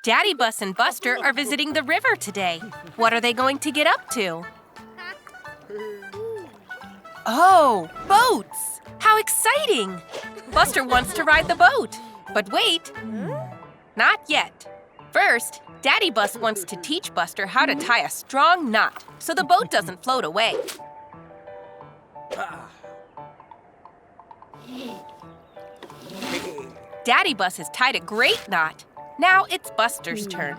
Daddy Bus and Buster are visiting the river today. What are they going to get up to? Oh, boats! How exciting! Buster wants to ride the boat. But wait, not yet. First, Daddy Bus wants to teach Buster how to tie a strong knot so the boat doesn't float away. Daddy Bus has tied a great knot. Now it's Buster's turn.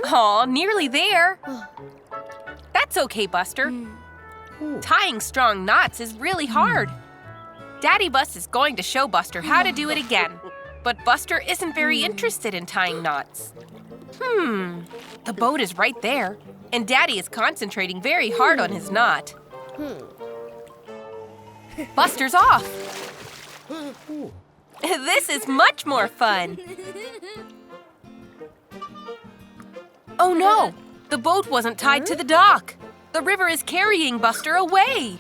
Aw, nearly there. That's okay, Buster. Tying strong knots is really hard. Daddy Bus is going to show Buster how to do it again. But Buster isn't very interested in tying knots. The boat is right there, and Daddy is concentrating very hard on his knot. Buster's off. This is much more fun. Oh no, the boat wasn't tied to the dock. The river is carrying Buster away.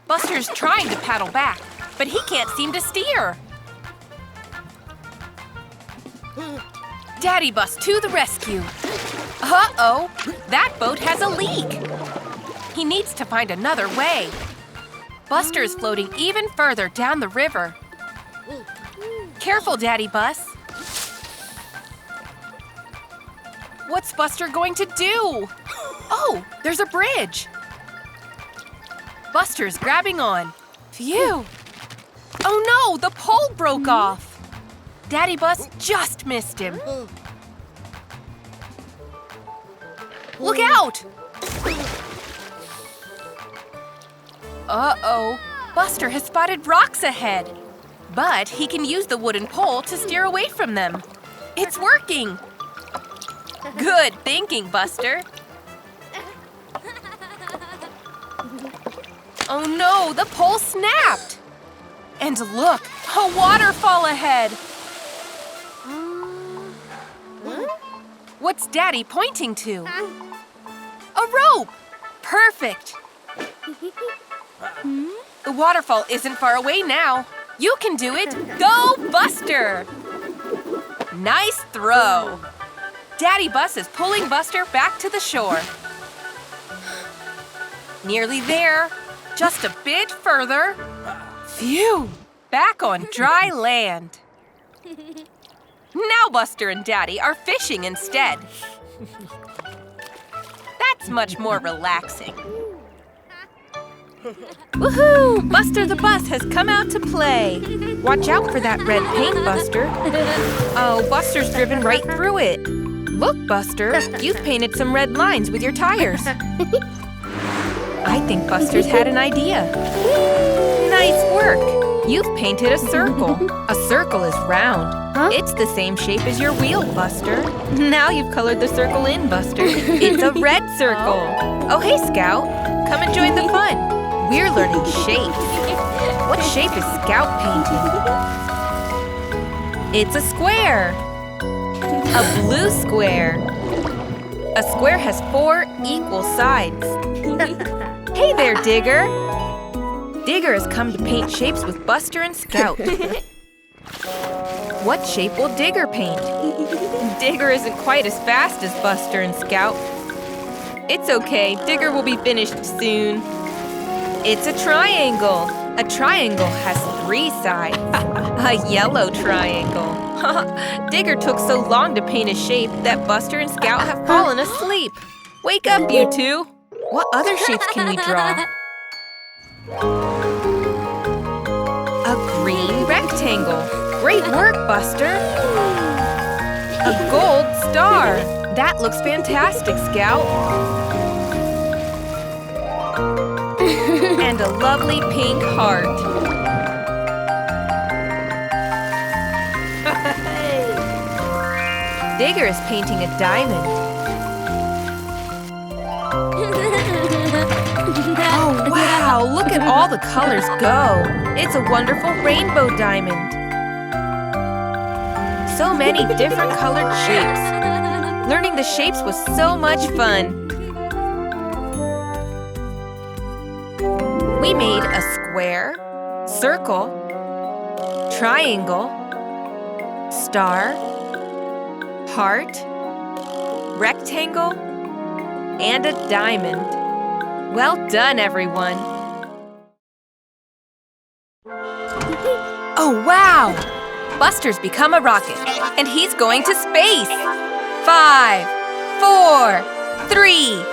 Buster's trying to paddle back, but he can't seem to steer. Daddy Bus to the rescue. Uh-oh, that boat has a leak. He needs to find another way. Buster is floating even further down the river. Careful, Daddy Bus. What's Buster going to do? Oh, there's a bridge. Buster's grabbing on. Phew. Oh no, the pole broke off. Daddy Bus just missed him. Look out! Uh-oh, Buster has spotted rocks ahead. But he can use the wooden pole to steer away from them. It's working! Good thinking, Buster. Oh no, the pole snapped! And look, a waterfall ahead! What's Daddy pointing to? A rope! Perfect! The waterfall isn't far away now. You can do it! Go, Buster! Nice throw! Daddy Bus is pulling Buster back to the shore. Nearly there. Just a bit further. Phew! Back on dry land. Now Buster and Daddy are fishing instead. That's much more relaxing. Woohoo! Buster the Bus has come out to play. Watch out for that red paint, Buster. Oh, Buster's driven right through it. Look, Buster, you've painted some red lines with your tires. I think Buster's had an idea. Nice work! You've painted a circle. A circle is round. It's the same shape as your wheel, Buster. Now you've colored the circle in, Buster. It's a red circle. Oh, hey, Scout. Come and join the fun. We're learning shapes. What shape is Scout painting? It's a square. A blue square. A square has 4 equal sides. Hey there, Digger. Digger has come to paint shapes with Buster and Scout. What shape will Digger paint? Digger isn't quite as fast as Buster and Scout. It's okay, Digger will be finished soon. It's a triangle. A triangle has 3 sides. A yellow triangle. Digger took so long to paint a shape that Buster and Scout have fallen asleep. Wake up, you two. What other shapes can we draw? A green rectangle. Great work, Buster. A gold star. That looks fantastic, Scout. And a lovely pink heart. Digger is painting a diamond. Oh, wow! Look at all the colors go! It's a wonderful rainbow diamond. So many different colored shapes. Learning the shapes was so much fun. We made a square, circle, triangle, star, heart, rectangle, and a diamond. Well done, everyone. Oh, wow! Buster's become a rocket, and he's going to space. 5, 4, 3,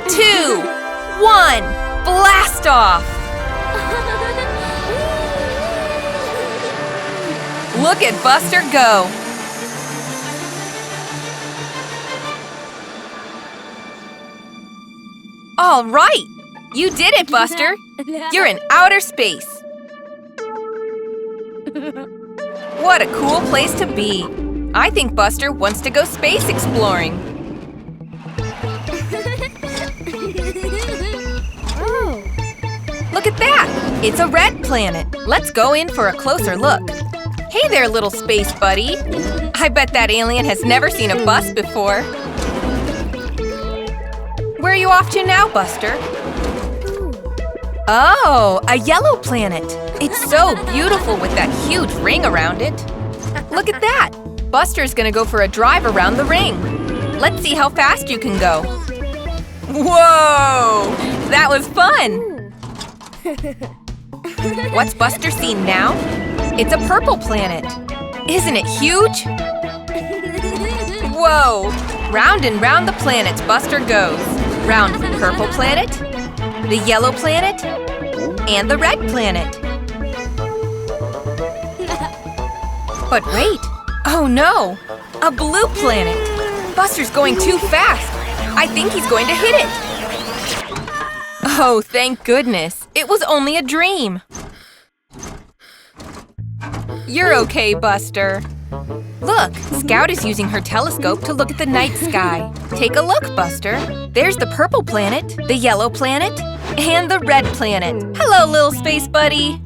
2, 1, blast off! Look at Buster go! All right! You did it, Buster! You're in outer space! What a cool place to be! I think Buster wants to go space exploring. Look at that! It's a red planet. Let's go in for a closer look. Hey there, little space buddy. I bet that alien has never seen a bus before. Where are you off to now, Buster? Oh, a yellow planet. It's so beautiful with that huge ring around it. Look at that. Buster's gonna go for a drive around the ring. Let's see how fast you can go. Whoa! That was fun! What's Buster seen now? It's a purple planet. Isn't it huge? Whoa! Round and round the planets Buster goes. Round the purple planet, the yellow planet, and the red planet. But wait! Oh no! A blue planet! Buster's going too fast! I think he's going to hit it! Oh, thank goodness! It was only a dream! You're okay, Buster. Look, Scout is using her telescope to look at the night sky. Take a look, Buster. There's the purple planet, the yellow planet, and the red planet. Hello, little space buddy.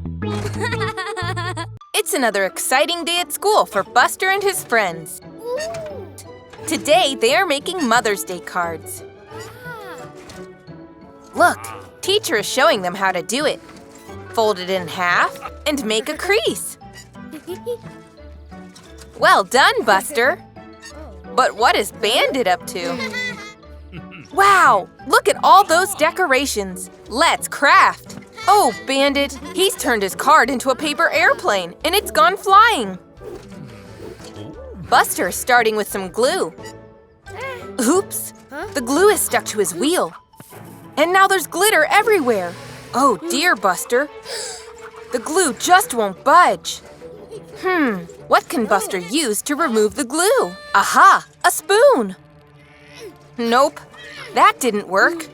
It's another exciting day at school for Buster and his friends. Today, they are making Mother's Day cards. Look, teacher is showing them how to do it. Fold it in half and make a crease. Well done, Buster! But what is Bandit up to? Wow! Look at all those decorations! Let's craft! Oh, Bandit! He's turned his card into a paper airplane, and it's gone flying! Buster is starting with some glue. Oops! The glue is stuck to his wheel. And now there's glitter everywhere! Oh dear, Buster! The glue just won't budge! What can Buster use to remove the glue? Aha! A spoon! Nope, that didn't work.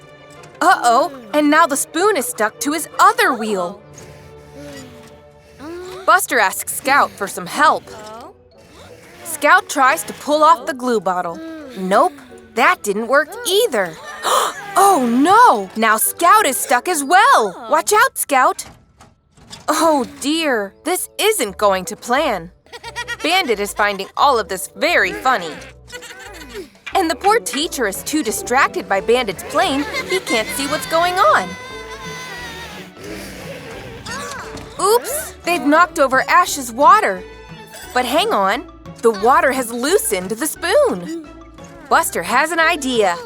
Uh-oh, and now the spoon is stuck to his other wheel. Buster asks Scout for some help. Scout tries to pull off the glue bottle. Nope, that didn't work either. Oh no! Now Scout is stuck as well! Watch out, Scout! Oh dear, this isn't going to plan. Bandit is finding all of this very funny. And the poor teacher is too distracted by Bandit's plane, he can't see what's going on. Oops, they've knocked over Ash's water. But hang on, the water has loosened the spoon. Buster has an idea.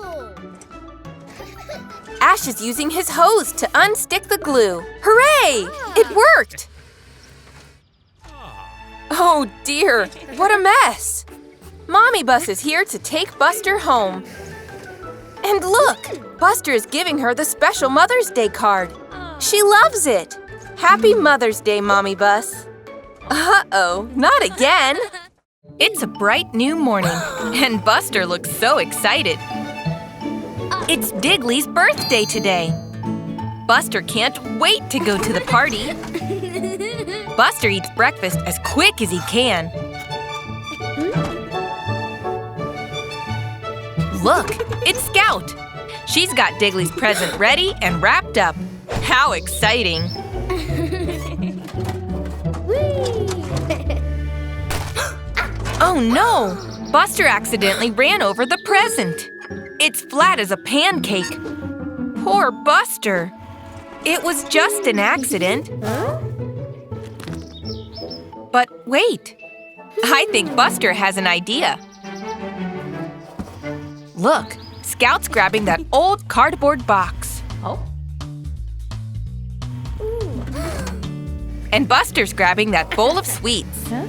Ash is using his hose to unstick the glue. Hooray! It worked! Oh dear, what a mess! Mommy Bus is here to take Buster home. And look, Buster is giving her the special Mother's Day card. She loves it. Happy Mother's Day, Mommy Bus. Uh-oh, not again. It's a bright new morning, and Buster looks so excited. It's Digley's birthday today. Buster can't wait to go to the party. Buster eats breakfast as quick as he can. Look, it's Scout. She's got Digley's present ready and wrapped up. How exciting! Oh no! Buster accidentally ran over the present. It's flat as a pancake. Poor Buster. It was just an accident. But wait, I think Buster has an idea. Look, Scout's grabbing that old cardboard box. Oh. And Buster's grabbing that bowl of sweets. Huh?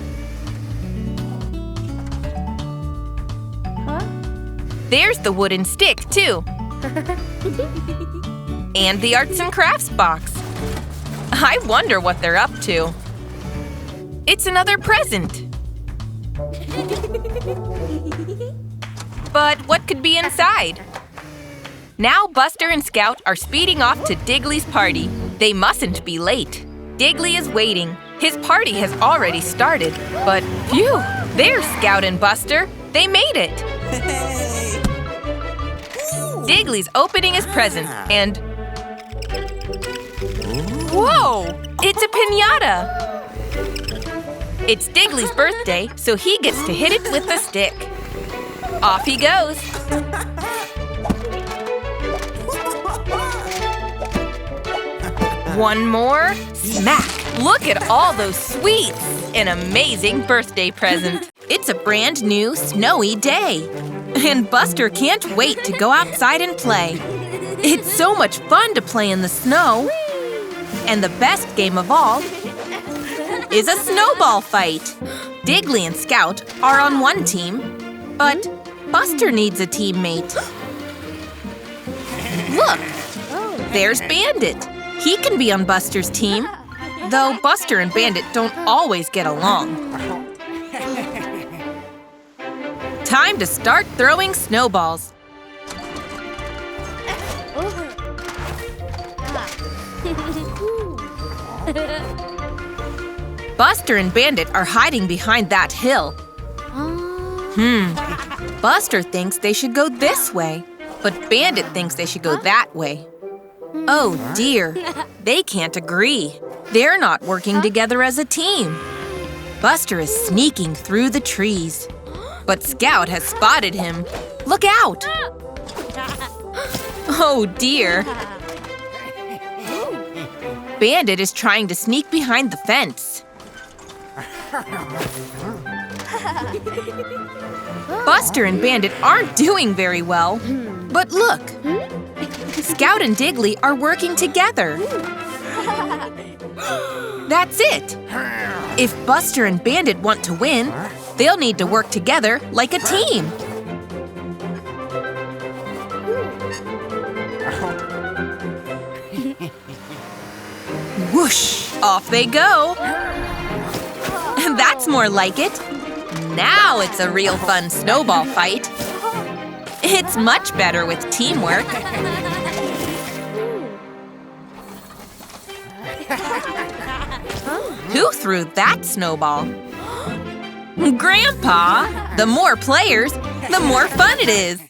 Huh? There's the wooden stick, too. And the arts and crafts box. I wonder what they're up to. It's another present. But what could be inside? Now Buster and Scout are speeding off to Digley's party. They mustn't be late. Digley is waiting. His party has already started. But phew, there's Scout and Buster. They made it. Digley's opening his present and… Whoa! It's a piñata! It's Digley's birthday, so he gets to hit it with the stick. Off he goes. One more. Smack! Look at all those sweets! An amazing birthday present. It's a brand new, snowy day. And Buster can't wait to go outside and play. It's so much fun to play in the snow. And the best game of all is a snowball fight. Digley and Scout are on one team, but Buster needs a teammate. Look, there's Bandit. He can be on Buster's team, though Buster and Bandit don't always get along. Time to start throwing snowballs. Buster and Bandit are hiding behind that hill. Buster thinks they should go this way, but Bandit thinks they should go that way. Oh dear, they can't agree. They're not working together as a team. Buster is sneaking through the trees, but Scout has spotted him. Look out! Oh dear. Bandit is trying to sneak behind the fence. Buster and Bandit aren't doing very well. But look, Scout and Digley are working together. That's it. If Buster and Bandit want to win, they'll need to work together like a team. Whoosh! Off they go. That's more like it. Now it's a real fun snowball fight. It's much better with teamwork. Who threw that snowball? Grandpa! The more players, the more fun it is.